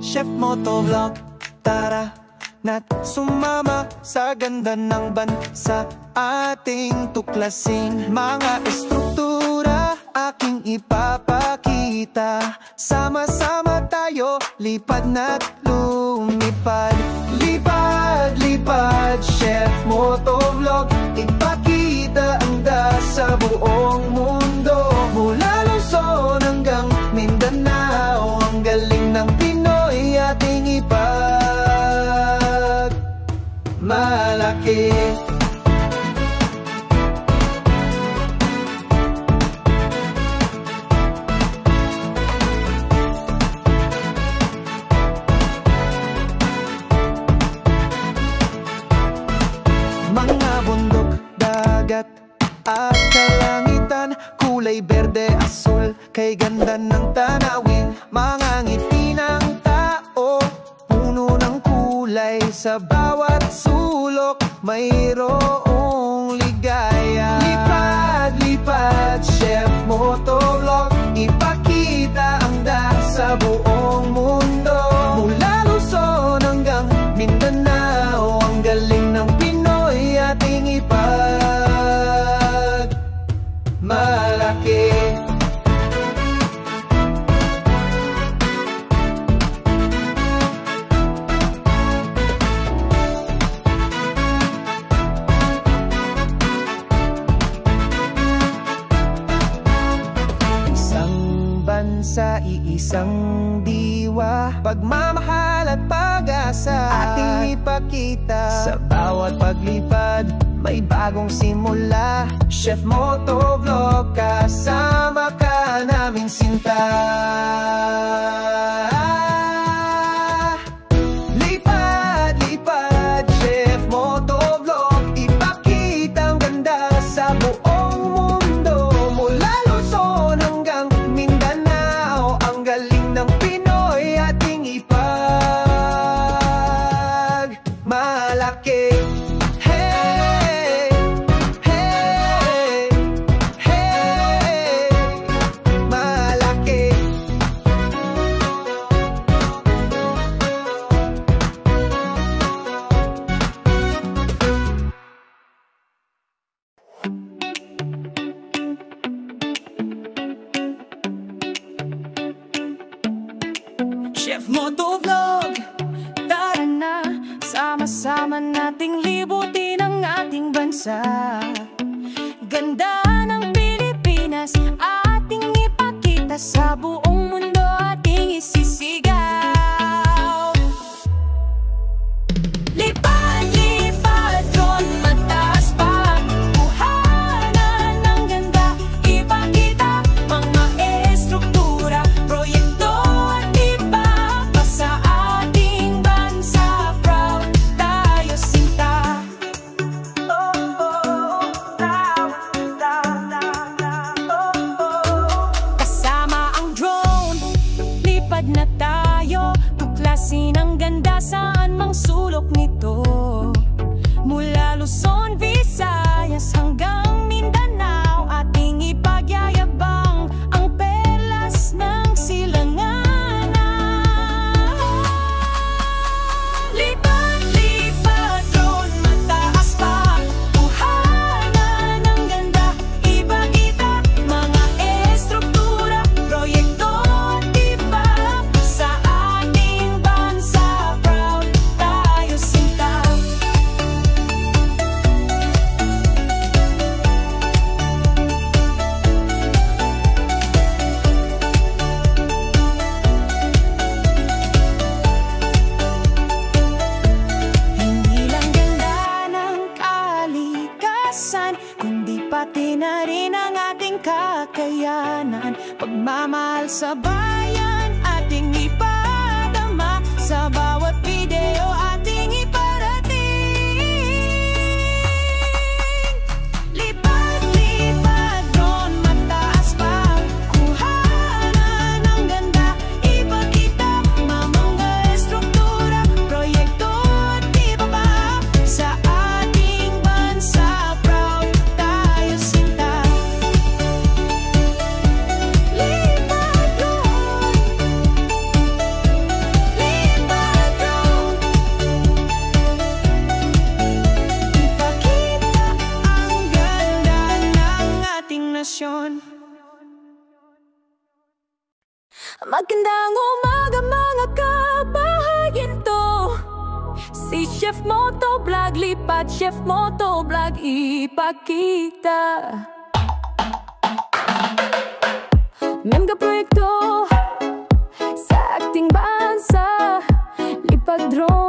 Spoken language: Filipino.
Chef Motovlog, tara na't sumama sa ganda ng bansa. Ating tuklasin mga estruktura, aking ipapakita. Sama-sama tayo, lipad na't lumipad. Lipad, lipad, Chef Motovlog, ipakita ang sa buong mundo. Mula Luzon hanggang Mindanao, ang galing ng Pinoy ating ipagmalaki. Mga bundok, dagat at kalangitan, kulay berde, asul, kay ganda ng tanawin. Mga ngiti ng tao, puno ng kulay, sa bawat sulok mayroong ligaya. Lipad, lipad, Chef Motovlog, ipakita ang sa buong mundo. Mula Luzon hanggang Mindanao, ang galing ng Pinoy ating ipagmalaki. Sa iisang diwa, pagmamahal at pag-asa ating ipakita. Sa bawat paglipad, may bagong simula. Chef Motovlog, kasama ka namin sinta. Lipad, lipad, Chef Motovlog, ipakita ang ganda sa buong mundo. Mula Luzon hanggang Mindanao, ang galing ng Pinoy ating ipagmalaki. Hey, hey, hey, malaki. Chef Motovlog, tara na, sama-sama nating libutin ang ating bansa. Ganda ng Pilipinas, ating ipakita sa buong mundo, ating isisigaw. Lipad, lipad, drone mataas pa, kuhanan ng ganda, ipakita mga estruktura, proyekto at iba pa sa ating bansa. Proud tayo sinta. Oh, oh, proud, oh, oh. Kasama ang drone, lipad na tayo, tuklasin ang ganda saan mang sulok nito. Mula Luzon, Visayas hanggang Mindanao, ating ipagyayabang ang perlas ng silanganan. Lipad, lipad, drone mataas pa, kuhanan ng ganda, ipakita mga estruktura, proyekto at iba sa ating bansa. Proud tayo sinta. Hindi lang ganda ng kalikasan, kundi pati na rin ang ating kakayanan. Pagmamahal sa bayan, ating ipadama sa bawat video, ating iparating. Lipad, lipad, drone mataas pa, kuhanan ng ganda, ipakita mga estruktura, proyekto at iba pa sa ating bansa. Proud tayo sinta. Lipad, drone Magandang umaga mga kabahayan to. Si Chef Moto Vlog, lipat Chef Moto Vlog, ipakita. Memga proyekto sa ating bansa, lipat drone